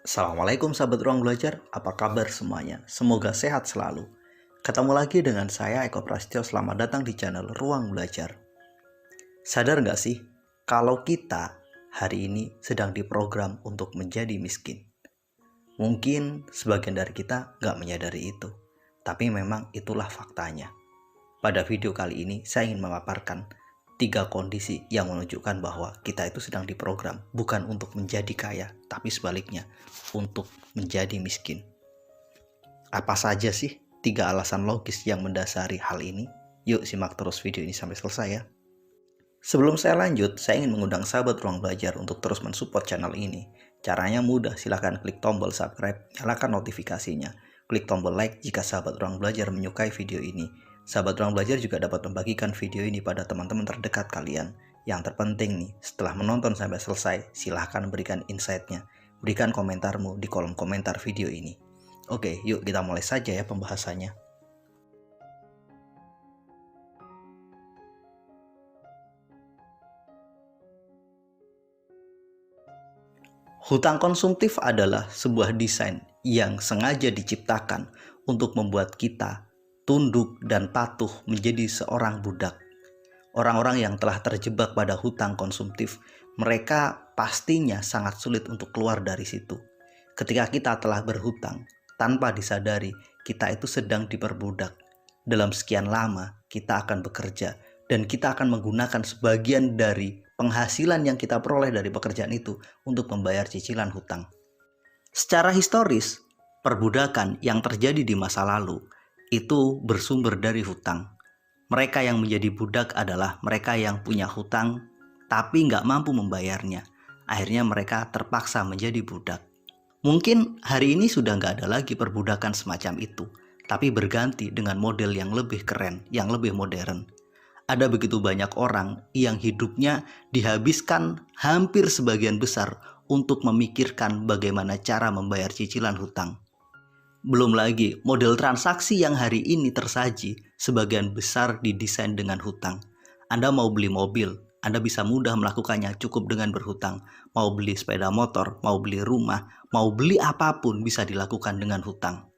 Assalamualaikum sahabat ruang belajar, apa kabar semuanya? Semoga sehat selalu. Ketemu lagi dengan saya Eko Prasetyo, selamat datang di channel Ruang Belajar. Sadar nggak sih, kalau kita hari ini sedang diprogram untuk menjadi miskin? Mungkin sebagian dari kita nggak menyadari itu, tapi memang itulah faktanya. Pada video kali ini, saya ingin memaparkan 3 kondisi yang menunjukkan bahwa kita itu sedang diprogram bukan untuk menjadi kaya, tapi sebaliknya untuk menjadi miskin. Apa saja sih 3 alasan logis yang mendasari hal ini? Yuk simak terus video ini sampai selesai ya. Sebelum saya lanjut, saya ingin mengundang sahabat ruang belajar untuk terus mensupport channel ini. Caranya mudah, silahkan klik tombol subscribe, nyalakan notifikasinya. Klik tombol like jika sahabat ruang belajar menyukai video ini. Sahabat ruang belajar juga dapat membagikan video ini pada teman-teman terdekat kalian. Yang terpenting nih, setelah menonton sampai selesai, silahkan berikan insight-nya. Berikan komentarmu di kolom komentar video ini. Oke, yuk kita mulai saja ya pembahasannya. Hutang konsumtif adalah sebuah desain yang sengaja diciptakan untuk membuat kita tunduk dan patuh menjadi seorang budak. Orang-orang yang telah terjebak pada hutang konsumtif, mereka pastinya sangat sulit untuk keluar dari situ. Ketika kita telah berhutang, tanpa disadari, kita itu sedang diperbudak. Dalam sekian lama, kita akan bekerja dan kita akan menggunakan sebagian dari penghasilan yang kita peroleh dari pekerjaan itu untuk membayar cicilan hutang. Secara historis, perbudakan yang terjadi di masa lalu itu bersumber dari hutang. Mereka yang menjadi budak adalah mereka yang punya hutang tapi nggak mampu membayarnya. Akhirnya mereka terpaksa menjadi budak. Mungkin hari ini sudah nggak ada lagi perbudakan semacam itu, tapi berganti dengan model yang lebih keren, yang lebih modern. Ada begitu banyak orang yang hidupnya dihabiskan hampir sebagian besar untuk memikirkan bagaimana cara membayar cicilan hutang. Belum lagi model transaksi yang hari ini tersaji sebagian besar didesain dengan hutang. Anda mau beli mobil, Anda bisa mudah melakukannya cukup dengan berhutang. Mau beli sepeda motor, mau beli rumah, mau beli apapun bisa dilakukan dengan hutang.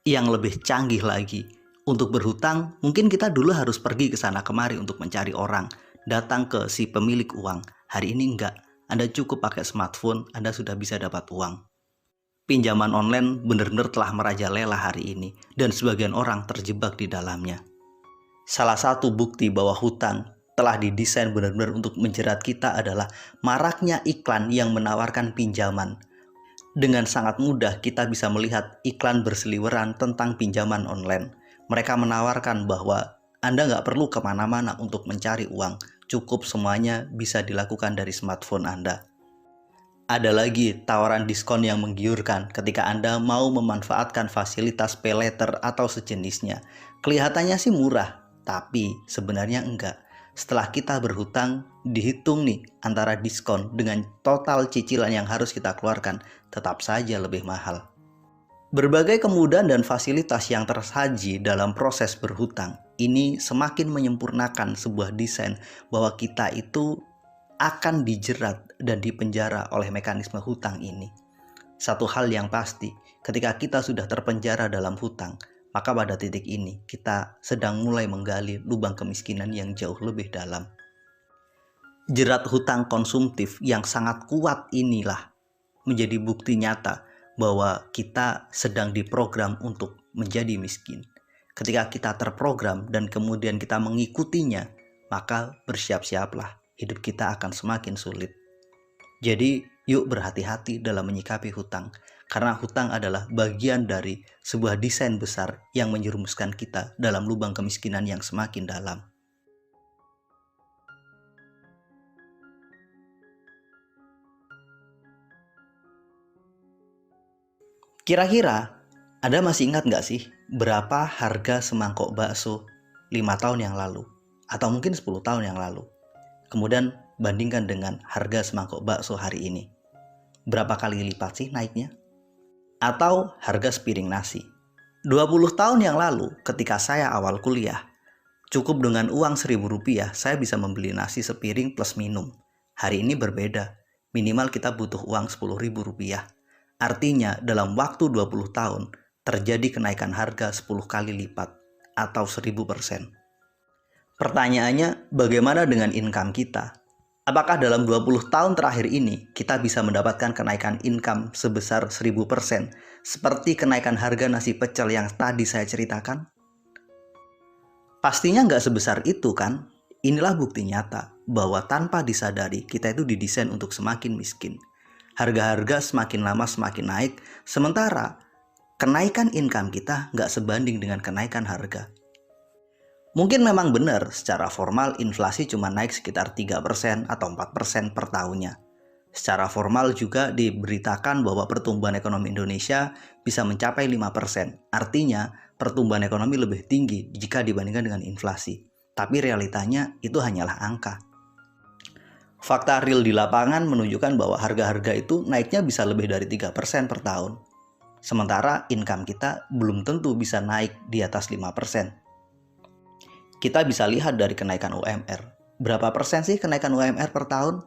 Yang lebih canggih lagi, untuk berhutang mungkin kita dulu harus pergi ke sana kemari untuk mencari orang, datang ke si pemilik uang. Hari ini enggak, Anda cukup pakai smartphone, Anda sudah bisa dapat uang. Pinjaman online benar-benar telah merajalela hari ini dan sebagian orang terjebak di dalamnya. Salah satu bukti bahwa hutang telah didesain benar-benar untuk menjerat kita adalah maraknya iklan yang menawarkan pinjaman. Dengan sangat mudah kita bisa melihat iklan berseliweran tentang pinjaman online. Mereka menawarkan bahwa Anda nggak perlu kemana-mana untuk mencari uang, cukup semuanya bisa dilakukan dari smartphone Anda. Ada lagi tawaran diskon yang menggiurkan ketika Anda mau memanfaatkan fasilitas pay later atau sejenisnya. Kelihatannya sih murah, tapi sebenarnya enggak. Setelah kita berhutang, dihitung nih antara diskon dengan total cicilan yang harus kita keluarkan, tetap saja lebih mahal. Berbagai kemudahan dan fasilitas yang tersaji dalam proses berhutang, ini semakin menyempurnakan sebuah desain bahwa kita itu akan dijerat dan dipenjara oleh mekanisme hutang ini. Satu hal yang pasti, ketika kita sudah terpenjara dalam hutang, maka pada titik ini kita sedang mulai menggali lubang kemiskinan yang jauh lebih dalam. Jerat hutang konsumtif yang sangat kuat inilah menjadi bukti nyata bahwa kita sedang diprogram untuk menjadi miskin. Ketika kita terprogram dan kemudian kita mengikutinya, maka bersiap-siaplah, hidup kita akan semakin sulit. Jadi yuk berhati-hati dalam menyikapi hutang, karena hutang adalah bagian dari sebuah desain besar yang menjerumuskan kita dalam lubang kemiskinan yang semakin dalam. Kira-kira Anda masih ingat nggak sih berapa harga semangkok bakso 5 tahun yang lalu? Atau mungkin 10 tahun yang lalu? Kemudian bandingkan dengan harga semangkok bakso hari ini. Berapa kali lipat sih naiknya? Atau harga sepiring nasi. 20 tahun yang lalu ketika saya awal kuliah, cukup dengan uang Rp1.000 saya bisa membeli nasi sepiring plus minum. Hari ini berbeda, minimal kita butuh uang Rp10.000. Artinya dalam waktu 20 tahun terjadi kenaikan harga 10 kali lipat atau 1000%. Pertanyaannya, bagaimana dengan income kita? Apakah dalam 20 tahun terakhir ini kita bisa mendapatkan kenaikan income sebesar 1000% seperti kenaikan harga nasi pecel yang tadi saya ceritakan? Pastinya nggak sebesar itu kan? Inilah bukti nyata bahwa tanpa disadari kita itu didesain untuk semakin miskin. Harga-harga semakin lama semakin naik, sementara kenaikan income kita nggak sebanding dengan kenaikan harga. Mungkin memang benar secara formal inflasi cuma naik sekitar 3% atau 4% per tahunnya. Secara formal juga diberitakan bahwa pertumbuhan ekonomi Indonesia bisa mencapai 5%. Artinya pertumbuhan ekonomi lebih tinggi jika dibandingkan dengan inflasi. Tapi realitanya itu hanyalah angka. Fakta real di lapangan menunjukkan bahwa harga-harga itu naiknya bisa lebih dari 3% per tahun. Sementara income kita belum tentu bisa naik di atas 5%. Kita bisa lihat dari kenaikan UMR. Berapa persen sih kenaikan UMR per tahun?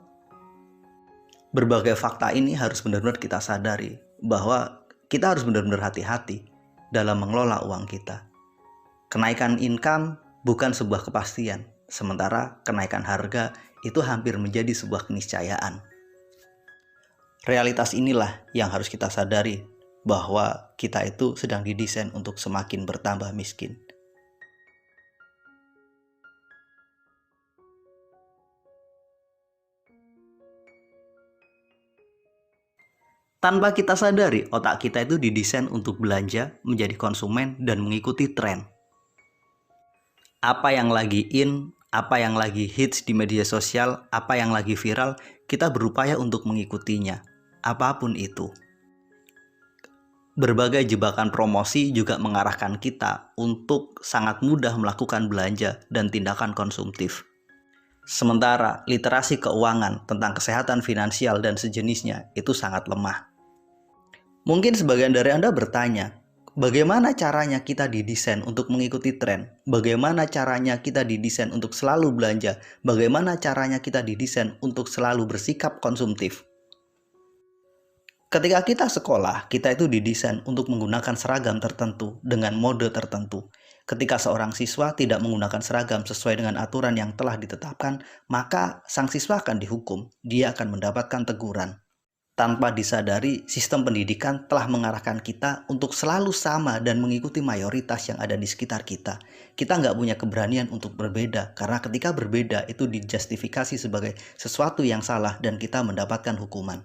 Berbagai fakta ini harus benar-benar kita sadari bahwa kita harus benar-benar hati-hati dalam mengelola uang kita. Kenaikan income bukan sebuah kepastian, sementara kenaikan harga itu hampir menjadi sebuah keniscayaan. Realitas inilah yang harus kita sadari bahwa kita itu sedang didesain untuk semakin bertambah miskin. Tanpa kita sadari, otak kita itu didesain untuk belanja, menjadi konsumen, dan mengikuti tren. Apa yang lagi in, apa yang lagi hits di media sosial, apa yang lagi viral, kita berupaya untuk mengikutinya. Apapun itu. Berbagai jebakan promosi juga mengarahkan kita untuk sangat mudah melakukan belanja dan tindakan konsumtif. Sementara literasi keuangan tentang kesehatan finansial dan sejenisnya itu sangat lemah. Mungkin sebagian dari Anda bertanya, bagaimana caranya kita didesain untuk mengikuti tren? Bagaimana caranya kita didesain untuk selalu belanja? Bagaimana caranya kita didesain untuk selalu bersikap konsumtif? Ketika kita sekolah, kita itu didesain untuk menggunakan seragam tertentu dengan mode tertentu. Ketika seorang siswa tidak menggunakan seragam sesuai dengan aturan yang telah ditetapkan, maka sang siswa akan dihukum. Dia akan mendapatkan teguran. Tanpa disadari, sistem pendidikan telah mengarahkan kita untuk selalu sama dan mengikuti mayoritas yang ada di sekitar kita. Kita nggak punya keberanian untuk berbeda, karena ketika berbeda itu dijustifikasi sebagai sesuatu yang salah dan kita mendapatkan hukuman.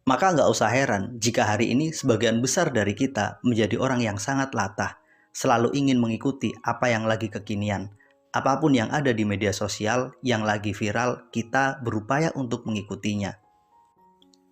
Maka nggak usah heran jika hari ini sebagian besar dari kita menjadi orang yang sangat latah, selalu ingin mengikuti apa yang lagi kekinian. Apapun yang ada di media sosial, yang lagi viral, kita berupaya untuk mengikutinya.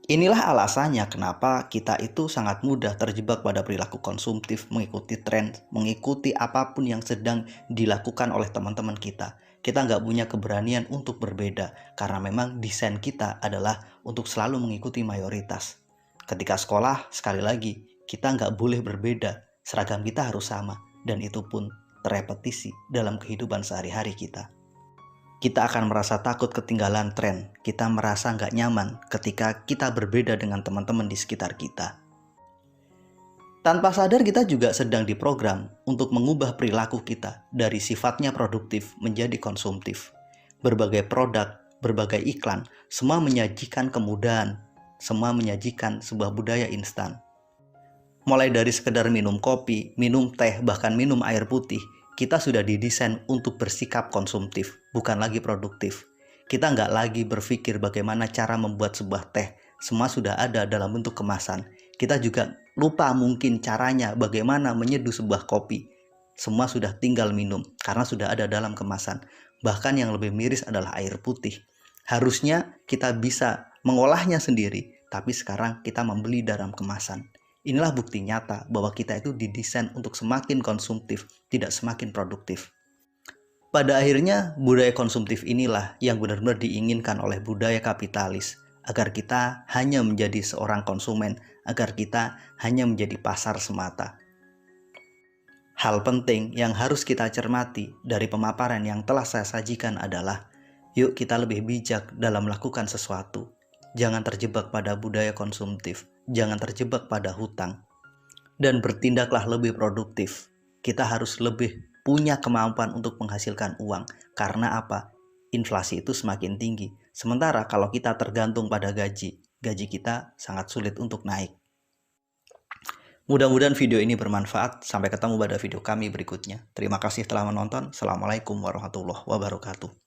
Inilah alasannya kenapa kita itu sangat mudah terjebak pada perilaku konsumtif, mengikuti tren, mengikuti apapun yang sedang dilakukan oleh teman-teman kita. Kita nggak punya keberanian untuk berbeda, karena memang desain kita adalah untuk selalu mengikuti mayoritas. Ketika sekolah, sekali lagi, kita nggak boleh berbeda, seragam kita harus sama, dan itu pun terrepetisi dalam kehidupan sehari-hari kita. Kita akan merasa takut ketinggalan tren, kita merasa nggak nyaman ketika kita berbeda dengan teman-teman di sekitar kita. Tanpa sadar kita juga sedang diprogram untuk mengubah perilaku kita dari sifatnya produktif menjadi konsumtif. Berbagai produk, berbagai iklan, semua menyajikan kemudahan, semua menyajikan sebuah budaya instan. Mulai dari sekedar minum kopi, minum teh, bahkan minum air putih, kita sudah didesain untuk bersikap konsumtif, bukan lagi produktif. Kita nggak lagi berpikir bagaimana cara membuat sebuah teh. Semua sudah ada dalam bentuk kemasan. Kita juga lupa mungkin caranya bagaimana menyeduh sebuah kopi. Semua sudah tinggal minum, karena sudah ada dalam kemasan. Bahkan yang lebih miris adalah air putih. Harusnya kita bisa mengolahnya sendiri, tapi sekarang kita membeli dalam kemasan. Inilah bukti nyata bahwa kita itu didesain untuk semakin konsumtif, tidak semakin produktif. Pada akhirnya, budaya konsumtif inilah yang benar-benar diinginkan oleh budaya kapitalis, agar kita hanya menjadi seorang konsumen, agar kita hanya menjadi pasar semata. Hal penting yang harus kita cermati dari pemaparan yang telah saya sajikan adalah, yuk kita lebih bijak dalam melakukan sesuatu. Jangan terjebak pada budaya konsumtif, jangan terjebak pada hutang, dan bertindaklah lebih produktif. Kita harus lebih punya kemampuan untuk menghasilkan uang. Karena apa? Inflasi itu semakin tinggi. Sementara kalau kita tergantung pada gaji kita sangat sulit untuk naik. Mudah-mudahan video ini bermanfaat. Sampai ketemu pada video kami berikutnya. Terima kasih telah menonton. Assalamualaikum warahmatullahi wabarakatuh.